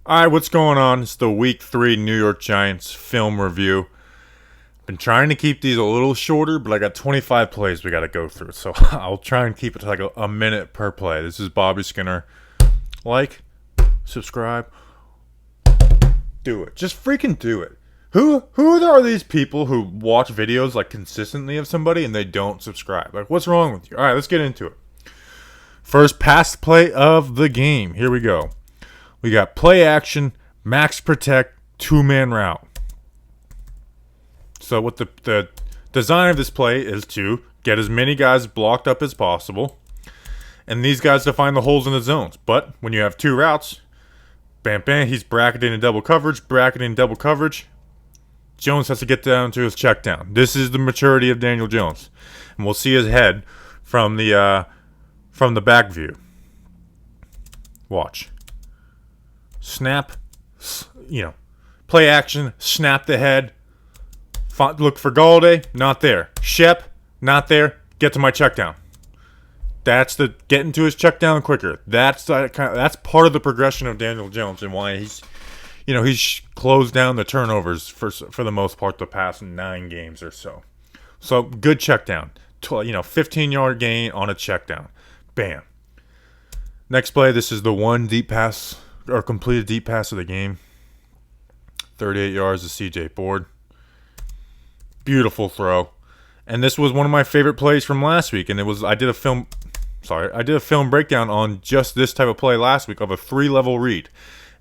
All right, what's going on? It's the Week 3 New York Giants film review. Been trying to keep these a little shorter, but I got 25 plays we got to go through, so I'll try and keep it to like a minute per play. This is Bobby Skinner. Like, subscribe, do it. Just freaking do it. Who are these people who watch videos like consistently of somebody and they don't subscribe? Like, what's wrong with you? All right, let's get into it. First pass play of the game. Here we go. We got play action, max protect, two-man route. So what the design of this play is to get as many guys blocked up as possible, and these guys to find the holes in the zones. But when you have two routes, bam, bam, he's bracketing in double coverage, Jones has to get down to his check down. This is the maturity of Daniel Jones, and we'll see his head from the back view. Watch. Snap, play action, snap the head. Look for Galladay, not there. Shep, not there. Get to my check down. That's the getting to his check down quicker. That's part of the progression of Daniel Jones and why he's closed down the turnovers for the most part the past 9 games or so. So good check down. 15-yard gain on a check down. Bam. Next play, this is the one deep pass or completed deep pass of the game. 38 yards to CJ Ford. Beautiful throw. And this was one of my favorite plays from last week. And I did a film breakdown on just this type of play last week of a 3-level read.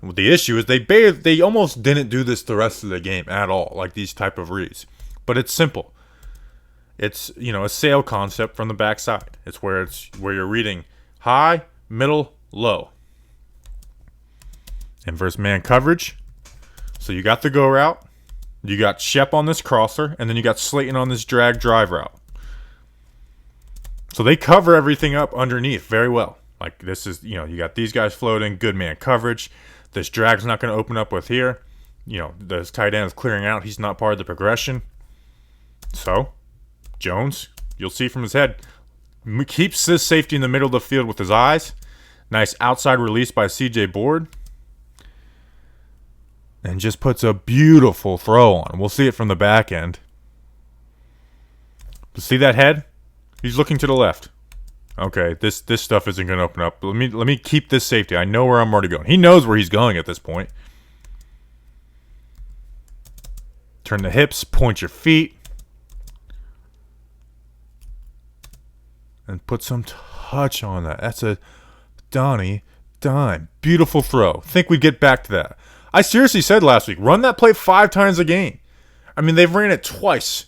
And the issue is they almost didn't do this the rest of the game at all, like these type of reads. But it's simple. It's a sail concept from the backside. It's where you're reading high, middle, low. And versus man coverage. So you got the go route. You got Shep on this crosser, and then you got Slayton on this drag drive route. So they cover everything up underneath very well. Like this is, you got these guys floating, good man coverage. This drag's not going to open up with here. The tight end is clearing out. He's not part of the progression. So, Jones, you'll see from his head, keeps this safety in the middle of the field with his eyes. Nice outside release by CJ Ford. And just puts a beautiful throw on him. We'll see it from the back end. But see that head? He's looking to the left. Okay, this stuff isn't going to open up. Let me keep this safety. I know where I'm already going. He knows where he's going at this point. Turn the hips, point your feet. And put some touch on that. That's a Donnie dime. Beautiful throw. Think we'd get back to that. I seriously said last week, run that play 5 times a game. I mean, they've ran it twice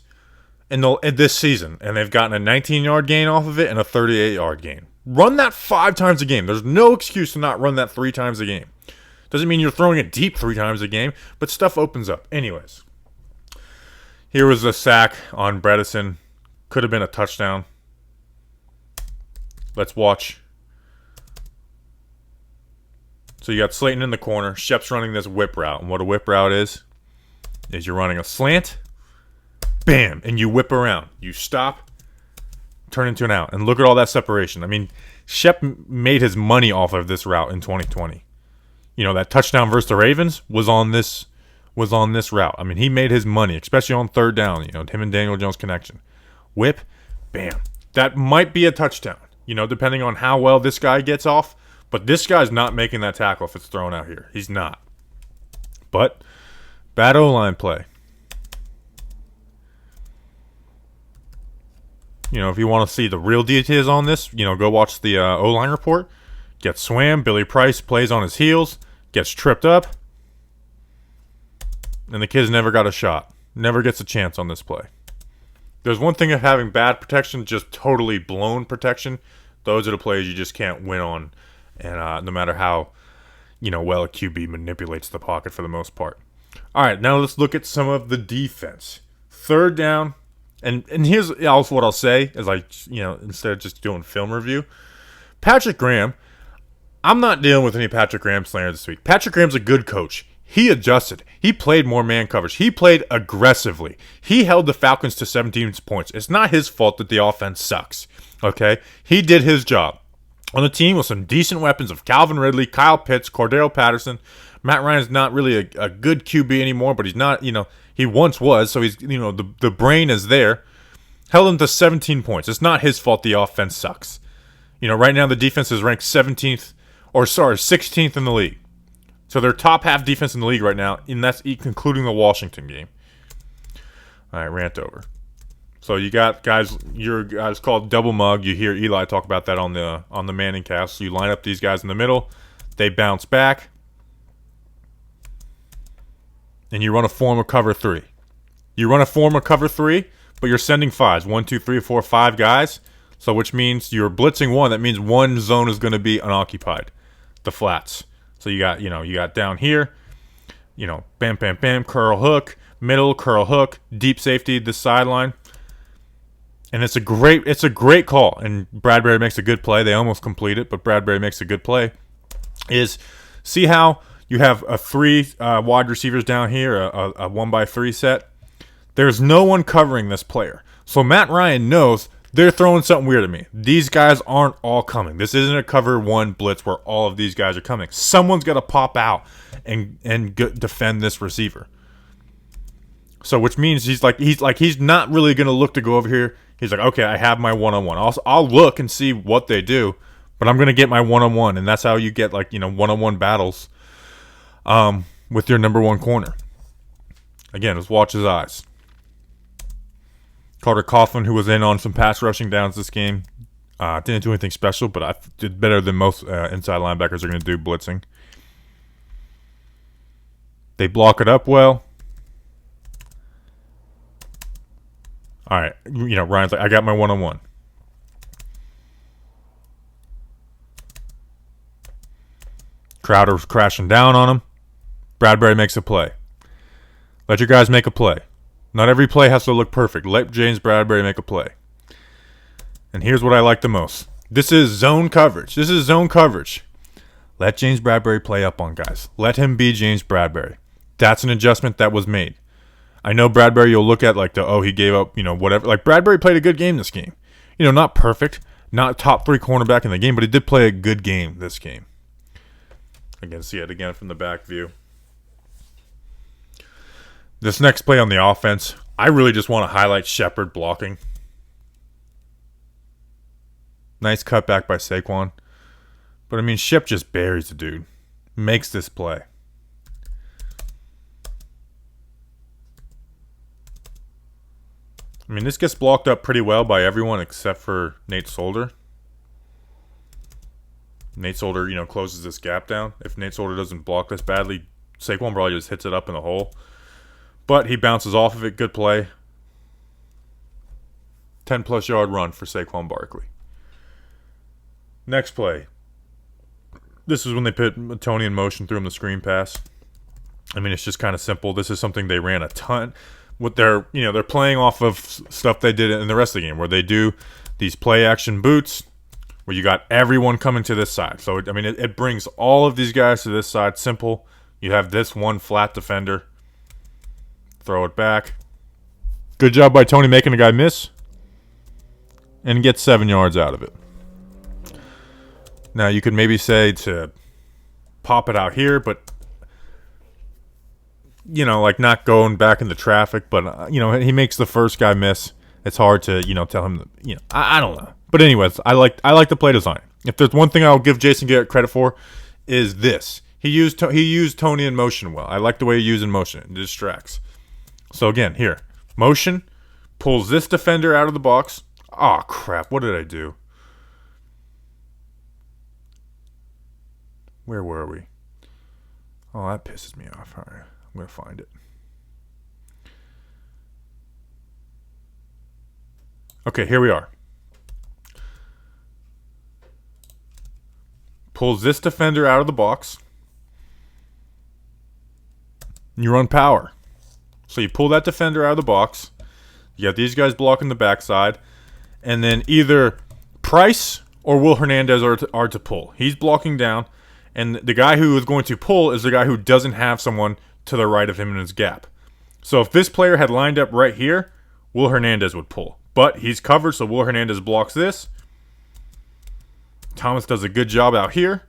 in this season, and they've gotten a 19-yard gain off of it and a 38-yard gain. Run that 5 times a game. There's no excuse to not run that 3 times a game. Doesn't mean you're throwing it deep 3 times a game, but stuff opens up. Anyways, here was a sack on Bredesen. Could have been a touchdown. Let's watch. So you got Slayton in the corner. Shep's running this whip route. And what a whip route is you're running a slant, bam, and you whip around. You stop, turn into an out. And look at all that separation. I mean, Shep made his money off of this route in 2020. That touchdown versus the Ravens was on this route. I mean, he made his money, especially on third down, him and Daniel Jones connection. Whip, bam. That might be a touchdown, depending on how well this guy gets off. But this guy's not making that tackle if it's thrown out here. He's not. But bad O-line play. If you want to see the real details on this, go watch the O-line report. Gets swam. Billy Price plays on his heels. Gets tripped up. And the kid's never got a shot. Never gets a chance on this play. There's one thing of having bad protection, just totally blown protection. Those are the plays you just can't win on. And no matter how, well a QB manipulates the pocket for the most part. All right, now let's look at some of the defense. Third down, and here's also what I'll say is instead of just doing film review, Patrick Graham, I'm not dealing with any Patrick Graham slander this week. Patrick Graham's a good coach. He adjusted. He played more man coverage. He played aggressively. He held the Falcons to 17 points. It's not his fault that the offense sucks, okay? He did his job. on the team with some decent weapons of Calvin Ridley, Kyle Pitts, Cordero Patterson. Matt Ryan's not really a good QB anymore, but he's not, he once was, so he's, the brain is there. Held him to 17 points. It's not his fault the offense sucks. Right now the defense is ranked 16th in the league. So they're top half defense in the league right now, and that's including the Washington game. All right, rant over. So you got your guys called double mug. You hear Eli talk about that on the Manning cast. So you line up these guys in the middle, they bounce back, and you run a form of cover 3. You run a form of cover 3, but you're sending 5s. 1, 2, 3, 4, 5 guys. So which means you're blitzing 1. That means one zone is going to be unoccupied, the flats. So you got down here, bam, bam, bam, curl hook, middle, curl hook, deep safety, the sideline. And it's a great call. And Bradbury makes a good play. They almost complete it, but Bradbury makes a good play. See how you have a 3 wide receivers down here, a 1x3 set. There's no one covering this player. So Matt Ryan knows they're throwing something weird at me. These guys aren't all coming. This isn't a cover 1 blitz where all of these guys are coming. Someone's got to pop out and defend this receiver. So which means he's not really going to look to go over here. He's like, okay, I have my one-on-one. I'll look and see what they do, but I'm going to get my one-on-one, and that's how you get one-on-one battles with your number 1 corner. Again, just watch his eyes. Carter Coughlin, who was in on some pass rushing downs this game, didn't do anything special, but I did better than most inside linebackers are going to do blitzing. They block it up well. All right, Ryan's like, I got my one-on-one. Crowder's crashing down on him. Bradbury makes a play. Let your guys make a play. Not every play has to look perfect. Let James Bradbury make a play. And here's what I like the most. This is zone coverage. Let James Bradbury play up on guys. Let him be James Bradbury. That's an adjustment that was made. I know Bradbury, you'll look at he gave up, whatever. Like, Bradbury played a good game this game. Not perfect, not top 3 cornerback in the game, but he did play a good game this game. Again, see it again from the back view. This next play on the offense, I really just want to highlight Shepard blocking. Nice cutback by Saquon. But, Shep just buries the dude. Makes this play. This gets blocked up pretty well by everyone except for Nate Solder. Nate Solder, closes this gap down. If Nate Solder doesn't block this badly, Saquon probably just hits it up in the hole. But he bounces off of it. Good play. 10-plus yard run for Saquon Barkley. Next play. This is when they put Tony in motion, threw him the screen pass. It's just kind of simple. This is something they ran a ton. They're playing off of stuff they did in the rest of the game, where they do these play action boots, where you got everyone coming to this side. So it brings all of these guys to this side. Simple. You have this one flat defender. Throw it back. Good job by Tony making a guy miss, and get 7 yards out of it. Now you could maybe say to pop it out here, but not going back into traffic, but, he makes the first guy miss. It's hard to, tell him, I don't know. But anyways, I like the play design. If there's one thing I'll give Jason Garrett credit for, is this. He used Tony in motion well. I like the way he used in motion. It distracts. So again, here. Motion, pulls this defender out of the box. Oh, crap. What did I do? Where were we? Oh, that pisses me off. All right. I'm going to find it. Okay, here we are. Pulls this defender out of the box. And you run power. So you pull that defender out of the box. You got these guys blocking the backside. And then either Price or Will Hernandez are to pull. He's blocking down. And the guy who is going to pull is the guy who doesn't have someone to the right of him in his gap. So if this player had lined up right here, Will Hernandez would pull. But he's covered, so Will Hernandez blocks this. Thomas does a good job out here.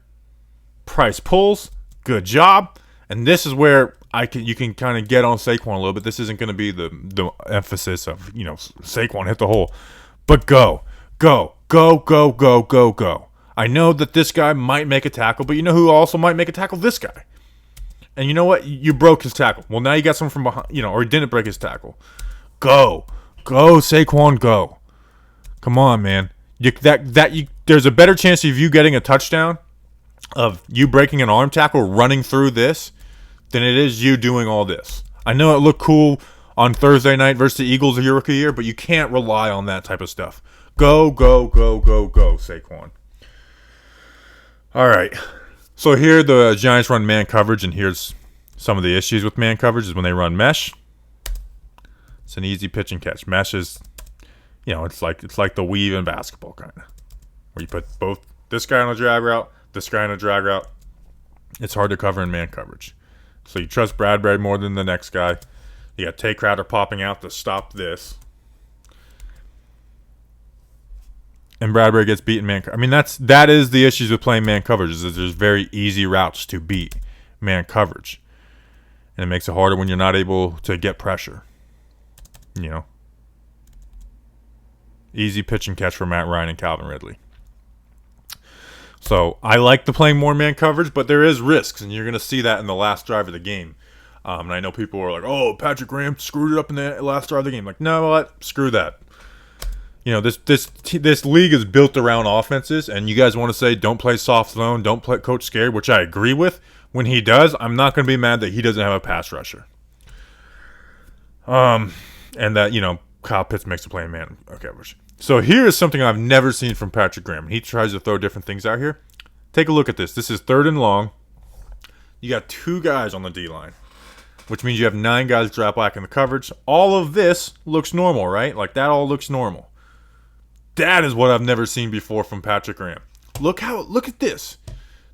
Price pulls. Good job. And this is where you can kind of get on Saquon a little bit. This isn't going to be the emphasis of, Saquon hit the hole. But go. I know that this guy might make a tackle, but you know who also might make a tackle? This guy. And you know what? You broke his tackle. Well, now you got someone from behind, or he didn't break his tackle. Go, Saquon, go. Come on, man. There's a better chance of you getting a touchdown, of you breaking an arm tackle, running through this, than it is you doing all this. I know it looked cool on Thursday night versus the Eagles of your rookie year, but you can't rely on that type of stuff. Go, Saquon. All right. So here the Giants run man coverage, and here's some of the issues with man coverage is when they run mesh. It's an easy pitch and catch. Mesh is, it's like the weave in basketball kind of, where you put both this guy on a drag route, this guy on a drag route. It's hard to cover in man coverage. So you trust Bradbury more than the next guy. You got Tay Crowder popping out to stop this. And Bradbury gets beaten man. I mean, that is the issues with playing man coverage. Is that there's very easy routes to beat man coverage, and it makes it harder when you're not able to get pressure. Easy pitch and catch for Matt Ryan and Calvin Ridley. So I like the playing more man coverage, but there is risks, and you're going to see that in the last drive of the game. And I know people are like, "Oh, Patrick Graham screwed it up in the last drive of the game." Like, no, what? Screw that. This league is built around offenses, and you guys want to say don't play soft zone, don't play coach scared, which I agree with. When he does, I'm not going to be mad that he doesn't have a pass rusher. And that, Kyle Pitts makes a play in man coverage. So here is something I've never seen from Patrick Graham. He tries to throw different things out here. Take a look at this. This is 3rd and long. You got 2 guys on the D-line, which means you have 9 guys drop back in the coverage. All of this looks normal, right? Like, that all looks normal. That is what I've never seen before from Patrick Graham. Look at this.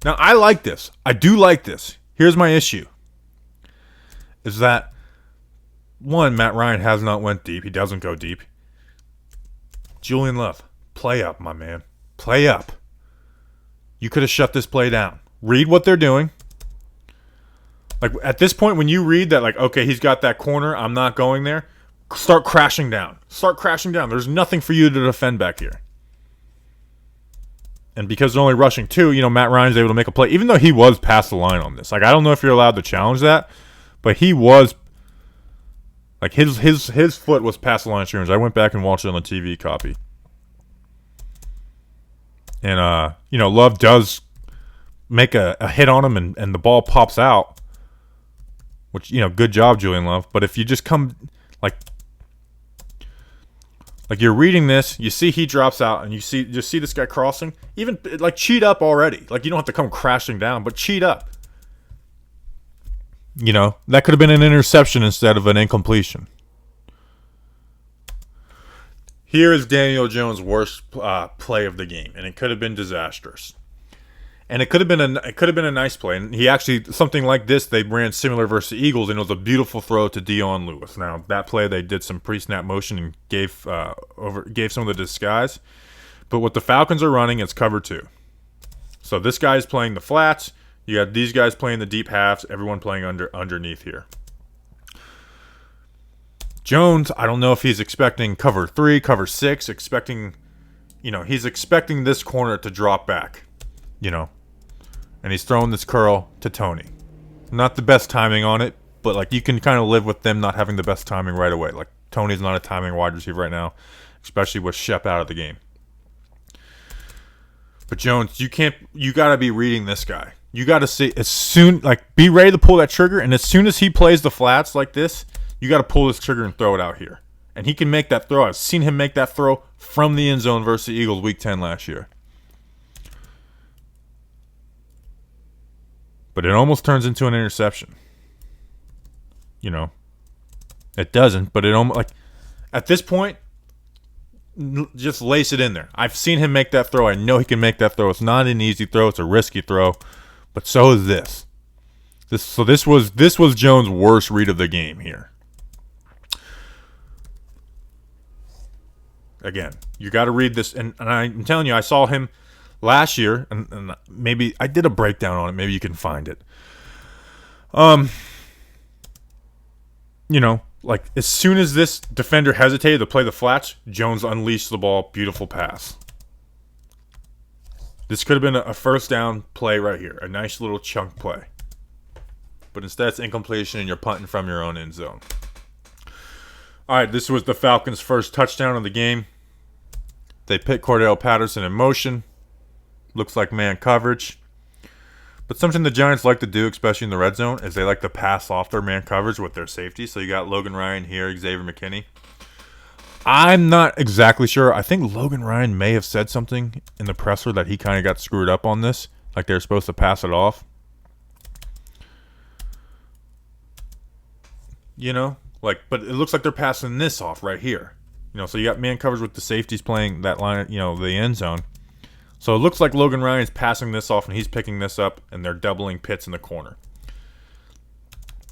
Now, I like this. I do like this. Here's my issue. Is that, one, Matt Ryan has not went deep. He doesn't go deep. Julian Love, play up, my man. Play up. You could have shut this play down. Read what they're doing. Like, at this point, when you read that, like, okay, he's got that corner, I'm not going there, start crashing down. There's nothing for you to defend back here. And because they're only rushing 2, Matt Ryan's able to make a play, even though he was past the line on this. Like, I don't know if you're allowed to challenge that, but he was, like, his foot was past the line of scrimmage. I went back and watched it on the TV copy. And, Love does make a hit on him, and the ball pops out, which, good job, Julian Love. But if you just come, like you're reading this, you see he drops out, and you see this guy crossing. Even, like, cheat up already. Like, you don't have to come crashing down, but cheat up. That could have been an interception instead of an incompletion. Here is Daniel Jones' worst play of the game, and it could have been disastrous. And it could have been a nice play. And he actually, something like this, they ran similar versus the Eagles, and it was a beautiful throw to Dion Lewis. Now, that play, they did some pre-snap motion and gave some of the disguise. But what the Falcons are running, it's cover 2. So this guy is playing the flats. You got these guys playing the deep halves. Everyone playing underneath here. Jones, I don't know if he's expecting cover 3, cover 6, he's expecting this corner to drop back, and he's throwing this curl to Tony. Not the best timing on it, but, like, you can kind of live with them not having the best timing right away. Like, Tony's not a timing wide receiver right now, especially with Shep out of the game. But Jones, you got to be reading this guy. You got to see be ready to pull that trigger, and as soon as he plays the flats like this, you got to pull this trigger and throw it out here. And he can make that throw. I've seen him make that throw from the end zone versus the Eagles week 10 last year. But it almost turns into an interception. It doesn't, but it almost, like, at this point, just lace it in there. I've seen him make that throw. I know he can make that throw. It's not an easy throw. It's a risky throw. But so is this. This was Jones' worst read of the game here. Again, you got to read this, and I'm telling you, I saw him, Last year, and maybe I did a breakdown on it. Maybe you can find it. Like as soon as this defender hesitated to play the flats, Jones unleashed the ball. Beautiful pass. This could have been a first down play right here. A nice little chunk play. But instead it's incompletion and you're punting from your own end zone. Alright, this was the Falcons' first touchdown of the game. They put Cordell Patterson in motion. Looks like man coverage. But something the Giants like to do, especially in the red zone, is they like to pass off their man coverage with their safety. So you got Logan Ryan here, Xavier McKinney. I'm not exactly sure. I think Logan Ryan may have said something in the presser that he kind of got screwed up on this. Like they were supposed to pass it off. But it looks like they're passing this off right here. So you got man coverage with the safeties playing that line, the end zone. So it looks like Logan Ryan's passing this off and he's picking this up and they're doubling Pitts in the corner.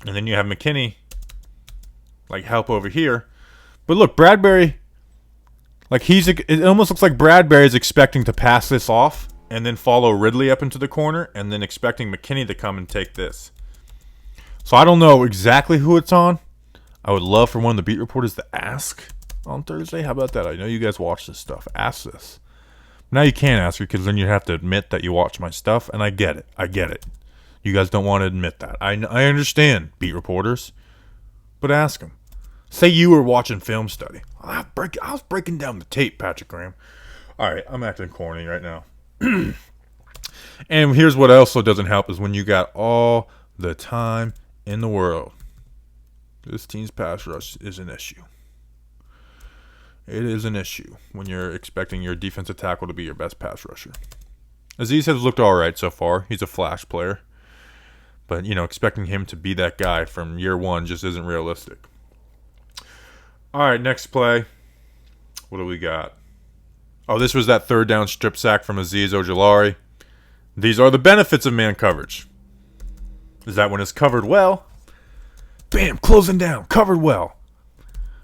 And then you have McKinney help over here. But look, Bradbury, it almost looks like Bradbury's expecting to pass this off and then follow Ridley up into the corner and then expecting McKinney to come and take this. So I don't know exactly who it's on. I would love for one of the beat reporters to ask on Thursday. How about that? I know you guys watch this stuff. Ask this. Now you can't ask it because then you have to admit that you watch my stuff, and I get it. You guys don't want to admit that. I understand, beat reporters, but ask them. Say you were watching film study. I was breaking down the tape, Patrick Graham. All right, I'm acting corny right now. And here's what also doesn't help is when you got all the time in the world. This team's pass rush is an issue. It is an issue when you're expecting your defensive tackle to be your best pass rusher. Aziz has looked all right so far. He's a flash player. But, expecting him to be that guy from year one just isn't realistic. All right, next play. What do we got? Oh, this was that third down strip sack from Aziz Ojulari. These are the benefits of man coverage. Is that when it's covered well, bam, closing down, covered well.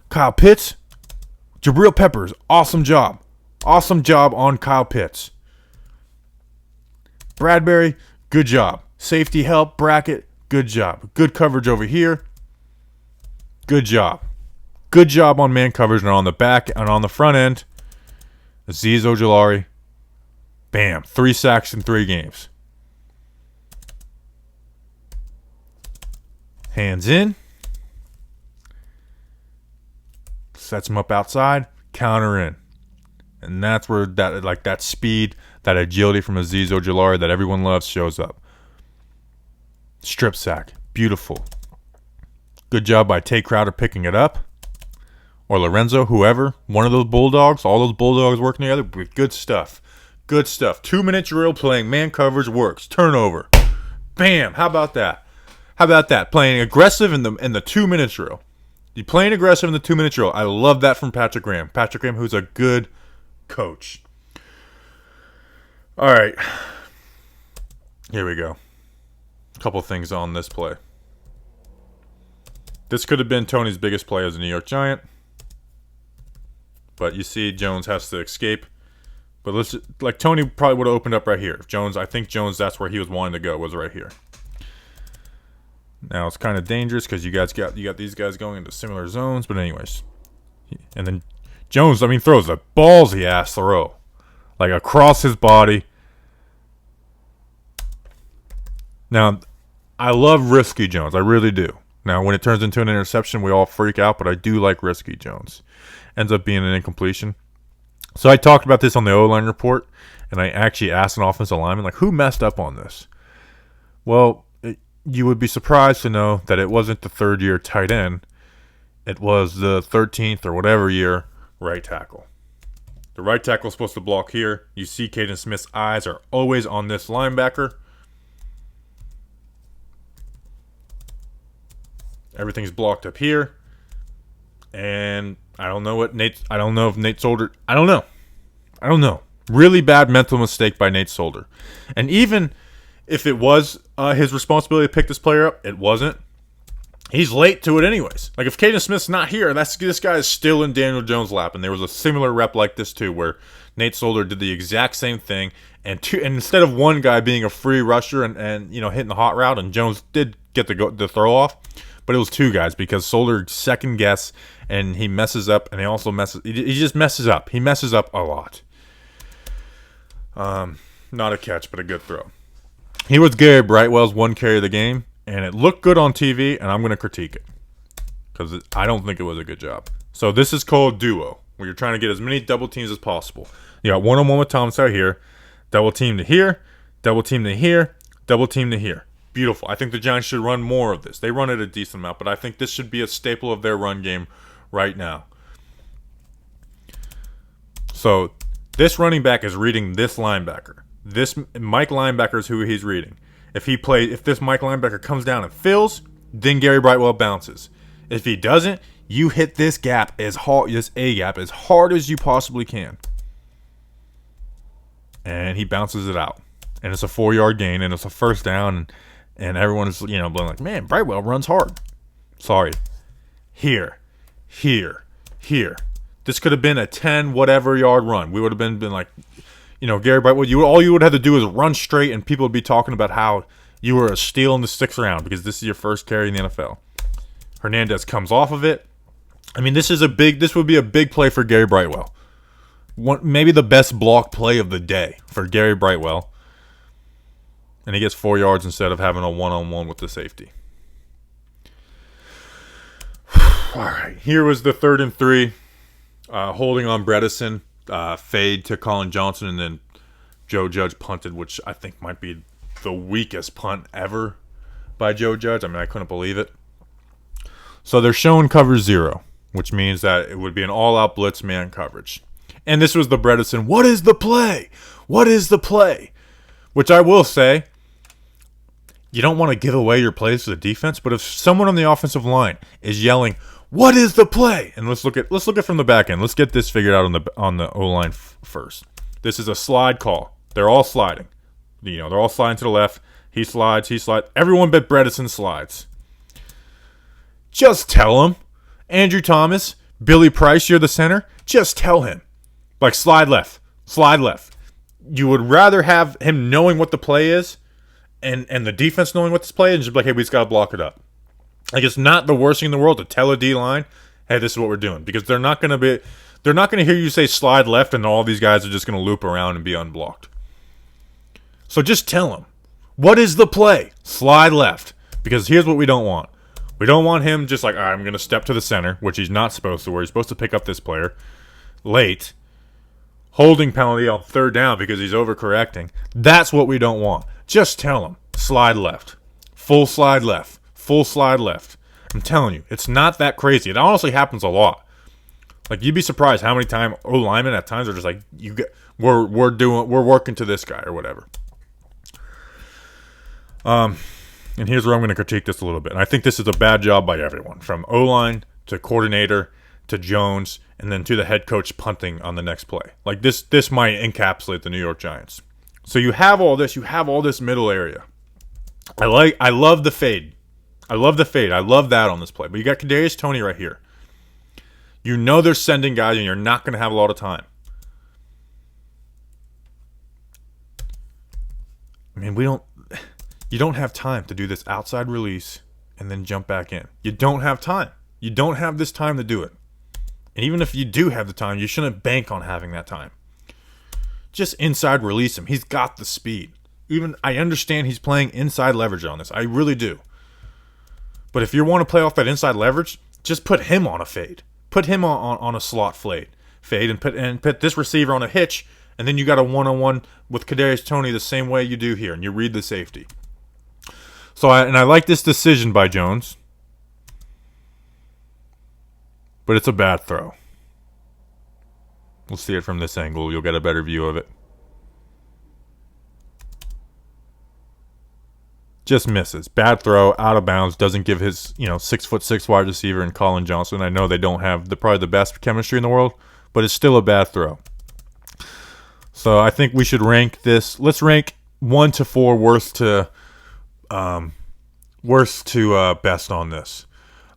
Kyle Pitts, Jabril Peppers, awesome job. Awesome job on Kyle Pitts. Bradbury, good job. Safety help, bracket, good job. Good coverage over here. Good job. Good job on man coverage and on the back and on the front end. Aziz Ojulari, bam, 3 sacks in 3 games. Hands in. Sets him up outside, counter in. And that's where that speed, that agility from Aziz Ojulari that everyone loves shows up. Strip sack. Beautiful. Good job by Tay Crowder picking it up. Or Lorenzo, whoever. One of those Bulldogs. All those Bulldogs working together. Good stuff. Good stuff. 2-minute drill playing man coverage works. Turnover. Bam. How about that? How about that? Playing aggressive in the 2-minute drill. You playing aggressive in the 2-minute drill. I love that from Patrick Graham. Patrick Graham, who's a good coach. All right. Here we go. A couple things on this play. This could have been Tony's biggest play as a New York Giant. But you see Jones has to escape. But Tony probably would have opened up right here. I think Jones, that's where he was wanting to go, was right here. Now it's kind of dangerous because you got these guys going into similar zones. But anyways. And then Jones, throws a ballsy ass throw. Across his body. Now, I love risky Jones. I really do. Now, when it turns into an interception, we all freak out, but I do like risky Jones. Ends up being an incompletion. So I talked about this on the O-line report, and I actually asked an offensive lineman, who messed up on this? Well, you would be surprised to know that it wasn't the third-year tight end. It was the 13th or whatever year right tackle. The right tackle is supposed to block here. You see Caden Smith's eyes are always on this linebacker. Everything's blocked up here. And I don't know if Nate Solder. I don't know. Really bad mental mistake by Nate Solder. And even if it was his responsibility to pick this player up, it wasn't. He's late to it anyways. If Caden Smith's not here, this guy is still in Daniel Jones' lap. And there was a similar rep like this too, where Nate Solder did the exact same thing and instead of one guy being a free rusher and hitting the hot route, and Jones did get the throw off, but it was two guys because Solder second guess and he messes up, and he just messes up. He messes up a lot. Not a catch, but a good throw. He was Gary Brightwell's one carry of the game, and it looked good on TV, and I'm going to critique it because I don't think it was a good job. So this is called duo, where you're trying to get as many double teams as possible. You got one-on-one with Thomas out here, double team to here, double team to here, double team to here. Beautiful. I think the Giants should run more of this. They run it a decent amount, but I think this should be a staple of their run game right now. So this running back is reading this linebacker. This Mike linebacker is who he's reading. If this Mike linebacker comes down and fills, then Gary Brightwell bounces. If he doesn't, you hit this gap as hard as you possibly can. And he bounces it out. And it's a 4-yard gain, and it's a first down, and everyone is, being like, man, Brightwell runs hard. Sorry. Here. This could have been a 10 whatever yard run. We would have been like, Gary Brightwell, all you would have to do is run straight, and people would be talking about how you were a steal in the 6th round because this is your first carry in the NFL. Hernandez comes off of it. I mean, this would be a big play for Gary Brightwell. Maybe the best block play of the day for Gary Brightwell. And he gets 4 yards instead of having a one-on-one with the safety. All right, here was the 3rd and 3. Holding on Bredesen. Fade to Colin Johnson, and then Joe Judge punted, which I think might be the weakest punt ever by Joe Judge. I mean, I couldn't believe it. So they're showing cover 0, which means that it would be an all-out blitz man coverage. And this was the Bredesen, what is the play? What is the play? Which I will say, you don't want to give away your plays to the defense, but if someone on the offensive line is yelling, what is the play? And let's look at from the back end. Let's get this figured out on the O-line first. This is a slide call. They're all sliding. They're all sliding to the left. He slides. Everyone but Bredesen slides. Just tell him. Andrew Thomas, Billy Price, you're the center. Just tell him. Like, slide left. You would rather have him knowing what the play is and the defense knowing what this play is and just be like, hey, we just got to block it up. Like, it's not the worst thing in the world to tell a D-line, hey, this is what we're doing. Because they're not going to hear you say slide left and all these guys are just going to loop around and be unblocked. So just tell them, what is the play? Slide left. Because here's what we don't want. We don't want him just like, all right, I'm going to step to the center, which he's not supposed to, where he's supposed to pick up this player late. Holding penalty on 3rd down because he's overcorrecting. That's what we don't want. Just tell him, slide left. Full slide left. I'm telling you, it's not that crazy. It honestly happens a lot. Like, you'd be surprised how many times O-linemen at times are just like, we're working to this guy or whatever. And here's where I'm going to critique this a little bit. And I think this is a bad job by everyone, from O-line to coordinator to Jones, and then to the head coach punting on the next play. Like, this might encapsulate the New York Giants. So you have all this middle area. I love the fade. I love that on this play. But you got Kadarius Toney right here. They're sending guys, and you're not going to have a lot of time. I mean, you don't have time to do this outside release and then jump back in. You don't have time. You don't have this time to do it. And even if you do have the time, you shouldn't bank on having that time. Just inside release him. He's got the speed. I understand he's playing inside leverage on this. I really do. But if you want to play off that inside leverage, just put him on a fade. Put him on a slot fade and put this receiver on a hitch, and then you got a one-on-one with Kadarius Toney the same way you do here, and you read the safety. So I like this decision by Jones, but it's a bad throw. We'll see it from this angle. You'll get a better view of it. Just misses. Bad throw, out of bounds, doesn't give his 6'6" wide receiver and Colin Johnson. I know they don't have probably the best chemistry in the world, but it's still a bad throw. So I think we should rank this. Let's rank 1 to 4 worst to best on this.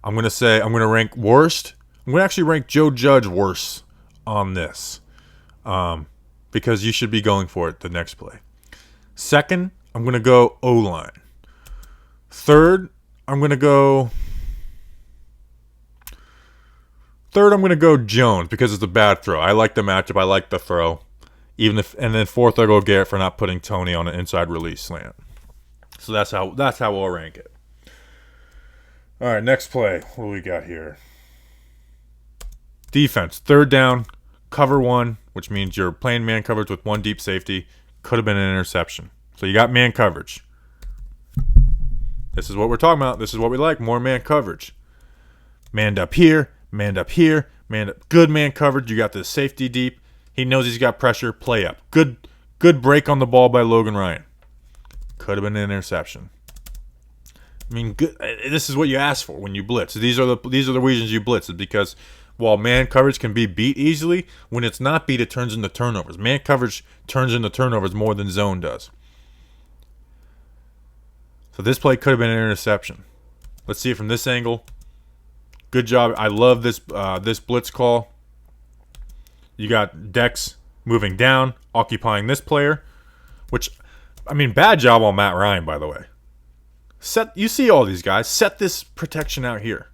I'm gonna rank worst. I'm gonna actually rank Joe Judge worse on this, because because you should be going for it the next play. Second, I'm going to go O-line. Third, I'm going to go Jones because it's a bad throw. I like the matchup. I like the throw. And then fourth, I'll go Garrett for not putting Tony on an inside release slant. So that's how we'll rank it. All right, next play. What do we got here? Defense. Third down, cover one, which means you're playing man coverage with one deep safety. Could have been an interception. So you got man coverage. This is what we're talking about. This is what we like. More man coverage. Manned up here. Manned up here. Manned up. Good man coverage. You got the safety deep. He knows he's got pressure. Play up. Good break on the ball by Logan Ryan. Could have been an interception. I mean, good. This is what you ask for when you blitz. These are the reasons you blitz. Is because while man coverage can be beat easily, when it's not beat, it turns into turnovers. Man coverage turns into turnovers more than zone does. So this play could have been an interception. Let's see it from this angle. Good job. I love this blitz call. You got Dex moving down, occupying this player, which, I mean, bad job on Matt Ryan, by the way. You see all these guys. Set this protection out here.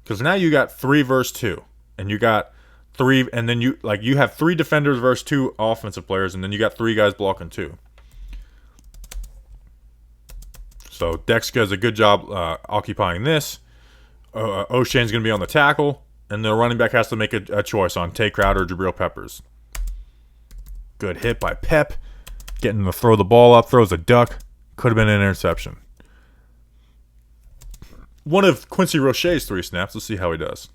Because now you got 3 versus 2. And you got 3, and then you have 3 defenders versus 2 offensive players, and then you got 3 guys blocking 2. So Dex does a good job occupying this. O'Shane's going to be on the tackle. And the running back has to make a choice on Tay Crowder or Jabril Peppers. Good hit by Pep. Getting to throw the ball up. Throws a duck. Could have been an interception. One of Quincy Roche's 3 snaps. Let's see how he does.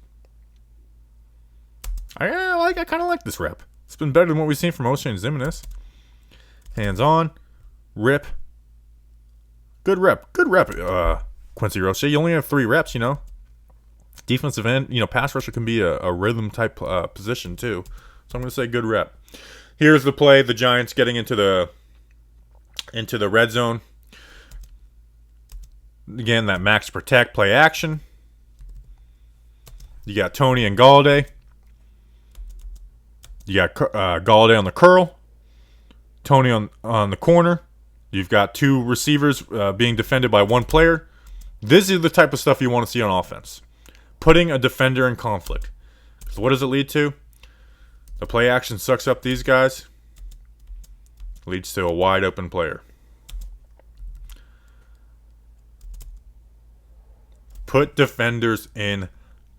I kind of like this rep. It's been better than what we've seen from O'Shane Zimenez. Hands on. Rip. Good rep. Quincy Roche. You only have 3 reps, you know. Defensive end, pass rusher can be a rhythm type position too. So I'm going to say good rep. Here's the play. The Giants getting into the red zone. Again, that max protect play action. You got Tony and Galladay. You got Galladay on the curl. Tony on the corner. You've got 2 receivers being defended by 1 player. This is the type of stuff you want to see on offense. Putting a defender in conflict. So what does it lead to? The play action sucks up these guys. Leads to a wide open player. Put defenders in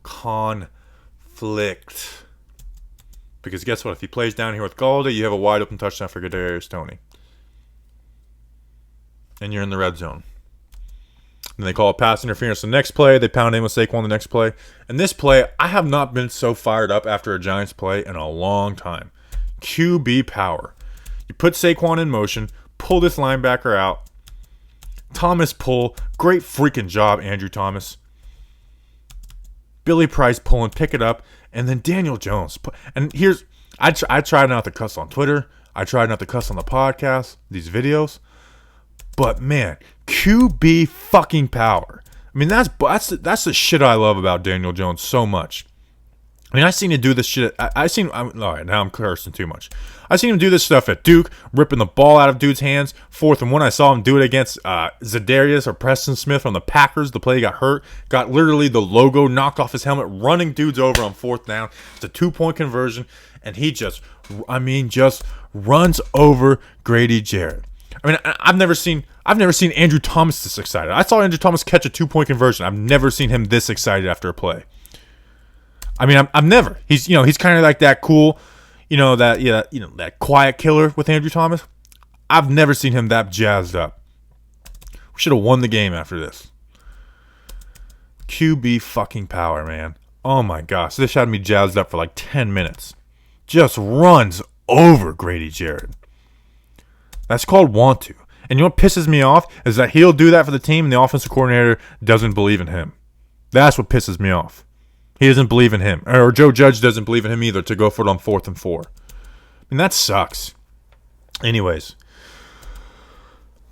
conflict. Because guess what? If he plays down here with Galladay, you have a wide open touchdown for Kadarius Toney. And you're in the red zone. And they call it pass interference the next play. They pound in with Saquon the next play. And this play, I have not been so fired up after a Giants play in a long time. QB power. You put Saquon in motion, pull this linebacker out. Thomas pull. Great freaking job, Andrew Thomas. Billy Price pull and pick it up. And then Daniel Jones. And here's, I tried not to cuss on Twitter. I tried not to cuss on the podcast, these videos. But man, QB fucking power. I mean, that's the shit I love about Daniel Jones so much. I mean, I seen him do this shit. All right, now I'm cursing too much. I seen him do this stuff at Duke, ripping the ball out of dudes' hands. 4th and 1, I saw him do it against Zadarius or Preston Smith on the Packers. The play got hurt, got literally the logo knocked off his helmet, running dudes over on 4th down. It's a 2-point conversion, and he just runs over Grady Jarrett. I mean, I've never seen Andrew Thomas this excited. I saw Andrew Thomas catch a 2-point conversion. I've never seen him this excited after a play. I mean, I'm never. He's kind of like that cool, that quiet killer with Andrew Thomas. I've never seen him that jazzed up. We should have won the game after this. QB fucking power, man. Oh my gosh, this had me jazzed up for like 10 minutes. Just runs over Grady Jarrett. That's called want to. And you know what pisses me off is that he'll do that for the team and the offensive coordinator doesn't believe in him. That's what pisses me off. He doesn't believe in him. Or Joe Judge doesn't believe in him either to go for it on 4th and 4. I mean, that sucks. Anyways.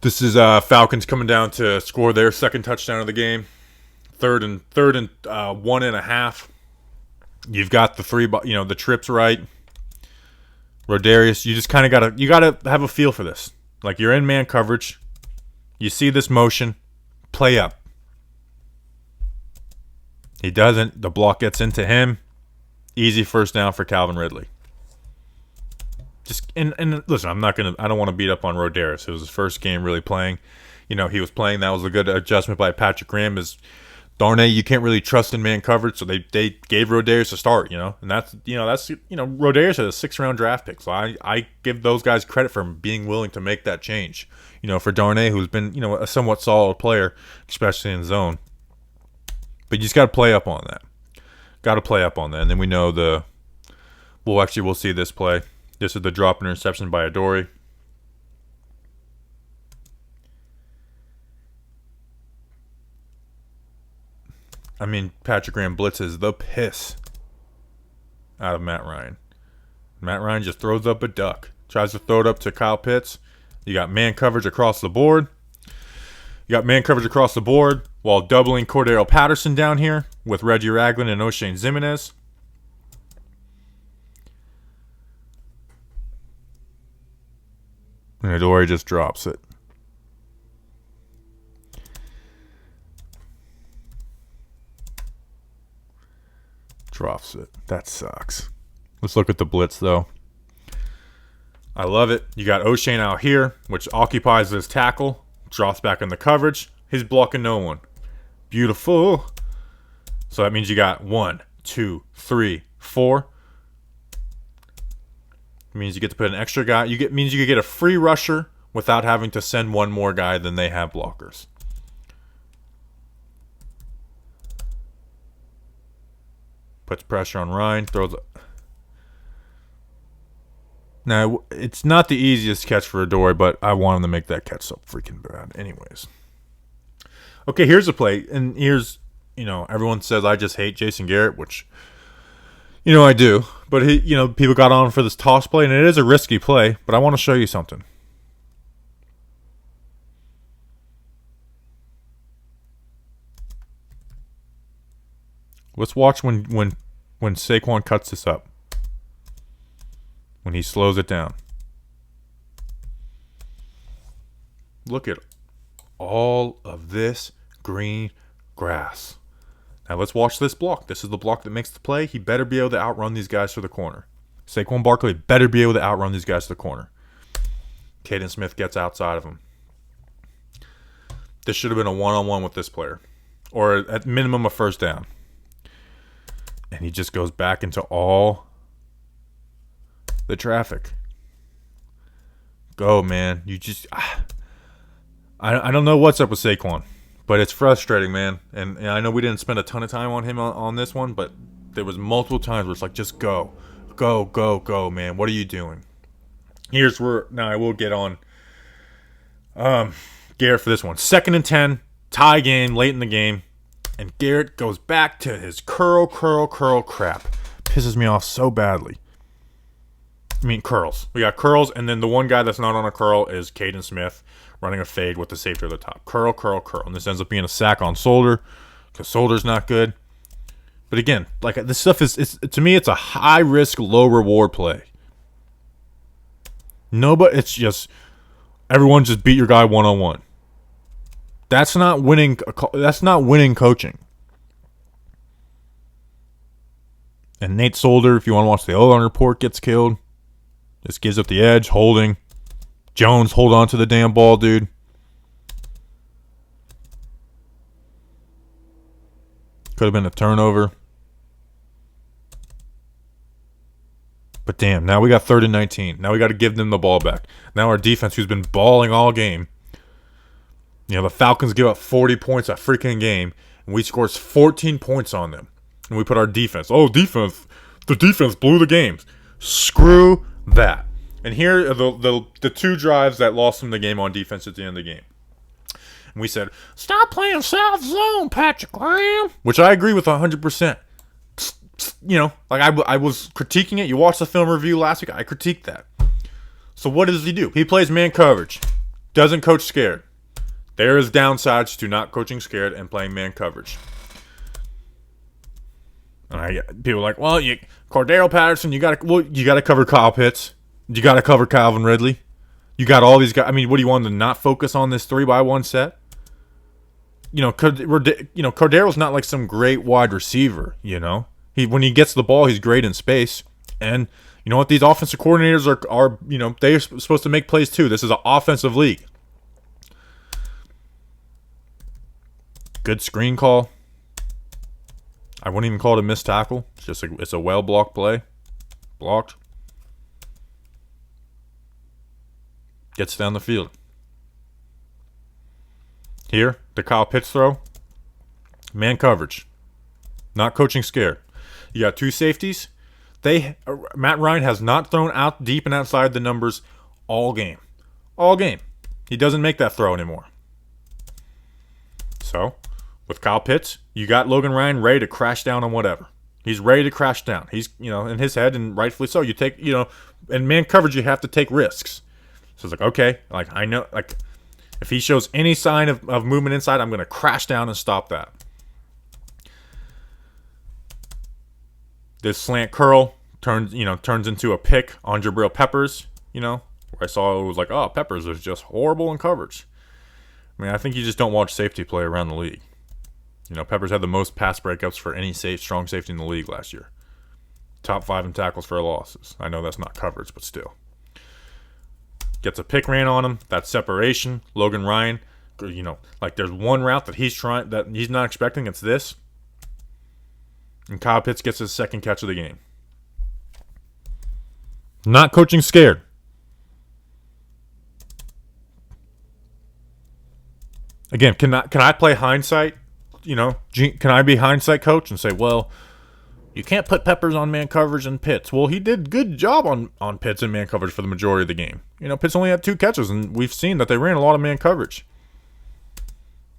This is Falcons coming down to score their second touchdown of the game. Third and 1.5. You've got the trips right. Rodarius, you just kind of gotta have a feel for this. Like, you're in man coverage. You see this motion. Play up. He doesn't. The block gets into him. Easy first down for Calvin Ridley. Just and listen, I don't want to beat up on Rodarius. It was his first game really playing. He was playing. That was a good adjustment by Patrick Graham. Darnay, you can't really trust in man coverage, so they gave Rodarius a start, and that's Rodarius had a 6th-round draft pick, so I give those guys credit for being willing to make that change. For Darnay, who's been a somewhat solid player, especially in zone, but you just got to play up on that. And then we know we'll see this play. This is the drop interception by Ojulari. I mean, Patrick Graham blitzes the piss out of Matt Ryan. Matt Ryan just throws up a duck. Tries to throw it up to Kyle Pitts. You got man coverage across the board. While doubling Cordero Patterson down here with Reggie Ragland and O'Shane Zimenez. And Ojulari just drops it. That sucks. Let's look at the blitz, though. I love it. You got O'Shane out here, which occupies his tackle. Drops back in the coverage. He's blocking no one. Beautiful. So that means you got 1, 2, 3, 4. It means you get to put an extra guy. Means you could get a free rusher without having to send one more guy than they have blockers. Puts pressure on Ryan. Throws. Now, it's not the easiest catch for Ojulari, but I want him to make that catch so freaking bad. Anyways. Okay, here's a play. And here's, everyone says I just hate Jason Garrett, which, I do. But, people got on for this toss play, and it is a risky play. But I want to show you something. Let's watch when Saquon cuts this up. When he slows it down. Look at all of this green grass. Now let's watch this block. This is the block that makes the play. He better be able to outrun these guys to the corner. Saquon Barkley better be able to outrun these guys to the corner. Caden Smith gets outside of him. This should have been a one-on-one with this player. Or at minimum a first down. And he just goes back into all the traffic. Go, man. You just... I don't know what's up with Saquon. But it's frustrating, man. And I know we didn't spend a ton of time on him on this one. But there was multiple times where it's like, just go. Go, go, go, man. What are you doing? Here's where... Now, I will get on Garrett for this one. 2nd and 10. Tie game late in the game. And Garrett goes back to his curl crap. Pisses me off so badly. I mean, curls. We got curls, and then the one guy that's not on a curl is Caden Smith running a fade with the safety at the top. Curl. And this ends up being a sack on Solder because Solder's not good. But again, like, this stuff is to me, it's a high-risk, low-reward play. But it's just everyone just beat your guy one-on-one. That's not winning. That's not winning coaching. And Nate Solder, if you want to watch the O-line report, gets killed. This gives up the edge. Holding. Jones, hold on to the damn ball, dude. Could have been a turnover. But damn, now we got 3rd and 19. Now we got to give them the ball back. Now our defense, who's been balling all game. The Falcons give up 40 points a freaking game, and we scores 14 points on them. And we put our defense. Oh, defense. The defense blew the games. Screw that. And here are the 2 drives that lost them the game on defense at the end of the game. And we said, stop playing South Zone, Patrick Graham. Which I agree with 100%. Like I was critiquing it. You watched the film review last week. I critiqued that. So what does he do? He plays man coverage. Doesn't coach scared. There is downsides to not coaching scared and playing man coverage. And people are like, well, Cordero Patterson, you got to cover Kyle Pitts. You got to cover Calvin Ridley. You got all these guys. I mean, what do you want to not focus on this 3-by-1 set? Cordero's not like some great wide receiver. When he gets the ball, he's great in space. And you know what? These offensive coordinators are they're supposed to make plays too. This is an offensive league. Good screen call. I wouldn't even call it a missed tackle. It's a well blocked play. Blocked. Gets down the field. Here, the Kyle Pitts throw. Man coverage. Not coaching scared. You got two safeties. Matt Ryan has not thrown out deep and outside the numbers all game. All game. He doesn't make that throw anymore. So, with Kyle Pitts, you got Logan Ryan ready to crash down on whatever. He's ready to crash down. He's, in his head, and rightfully so. You take, in man coverage, you have to take risks. So it's like, okay, I know, if he shows any sign of movement inside, I'm going to crash down and stop that. This slant curl turns into a pick on Jabril Peppers, where I saw it was like, oh, Peppers is just horrible in coverage. I mean, I think you just don't watch safety play around the league. Peppers had the most pass breakups for any strong safety in the league last year. Top 5 in tackles for losses. I know that's not coverage, but still. Gets a pick ran on him. That's separation. Logan Ryan, there's one route that he's not expecting. It's this. And Kyle Pitts gets his second catch of the game. Not coaching scared. Again, can I play hindsight? Can I be hindsight coach and say, well, you can't put Peppers on man coverage and Pitts. Well, he did good job on Pitts and man coverage for the majority of the game. Pitts only had 2 catches, and we've seen that they ran a lot of man coverage.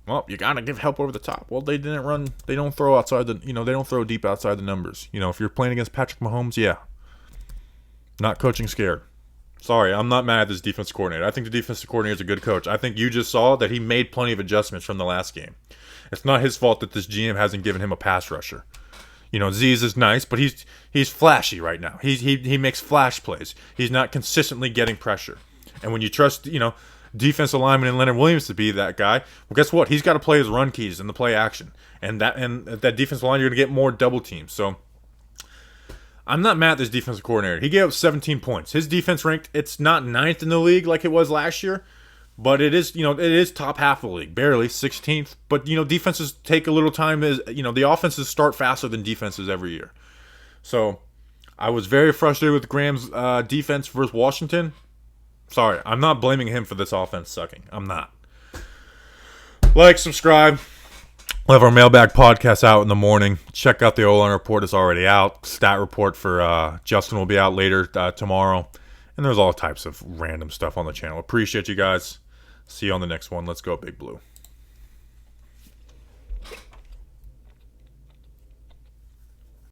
Well, you got to give help over the top. Well, they didn't run. They don't throw outside the, they don't throw deep outside the numbers. If you're playing against Patrick Mahomes, yeah. Not coaching scared. Sorry, I'm not mad at this defensive coordinator. I think the defensive coordinator is a good coach. I think you just saw that he made plenty of adjustments from the last game. It's not his fault that this GM hasn't given him a pass rusher. Z's is nice, but he's flashy right now. He makes flash plays. He's not consistently getting pressure. And when you trust, defensive lineman and Leonard Williams to be that guy, well, guess what? He's got to play his run keys and the play action. And that defensive line, you're going to get more double teams. So I'm not mad at this defensive coordinator. He gave up 17 points. His defense ranked, it's not 9th in the league like it was last year, but it is top half of the league, barely 16th. But defenses take a little time. The offenses start faster than defenses every year. So I was very frustrated with Graham's defense versus Washington. Sorry, I'm not blaming him for this offense sucking. I'm not. Like, subscribe. We'll have our mailbag podcast out in the morning. Check out the O-line report. It's already out. Stat report for Justin will be out later tomorrow. And there's all types of random stuff on the channel. Appreciate you guys. See you on the next one. Let's go, Big Blue.